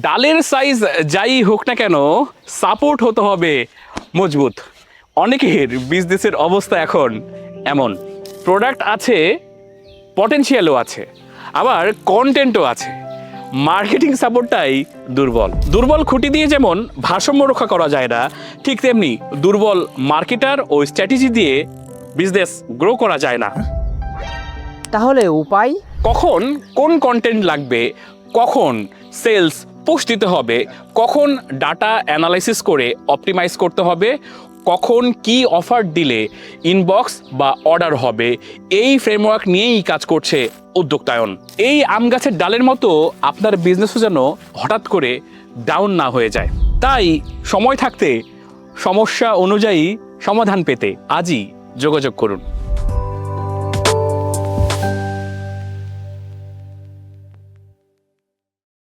ডালের সাইজ যাই হোক না কেন, সাপোর্ট হতে হবে মজবুত। অনেকের বিজনেসের অবস্থা এখন এমন, প্রোডাক্ট আছে, পটেনশিয়ালও আছে, আবার কন্টেন্টও আছে, মার্কেটিং সাপোর্টটাই দুর্বল খুঁটি দিয়ে যেমন ভারসাম্য রক্ষা করা যায় না, ঠিক তেমনি দুর্বল মার্কেটার ও স্ট্র্যাটেজি দিয়ে বিজনেস গ্রো করা যায় না। তাহলে উপায়? কখন কোন কন্টেন্ট লাগবে, কখন সেলস পোস্ট দিতে হবে, কখন ডাটা অ্যানালাইসিস করে অপটিমাইজ করতে হবে, কখন কি অফার দিলে ইনবক্স বা অর্ডার হবে, এই ফ্রেমওয়ার্ক নিয়েই কাজ করছে উদ্যোক্তায়ন। এই আম গাছের ডালের মতো আপনার বিজনেসও যেন হঠাৎ করে ডাউন না হয়ে যায়। তাই সময় থাকতে সমস্যা অনুযায়ী সমাধান পেতে আজই যোগাযোগ করুন।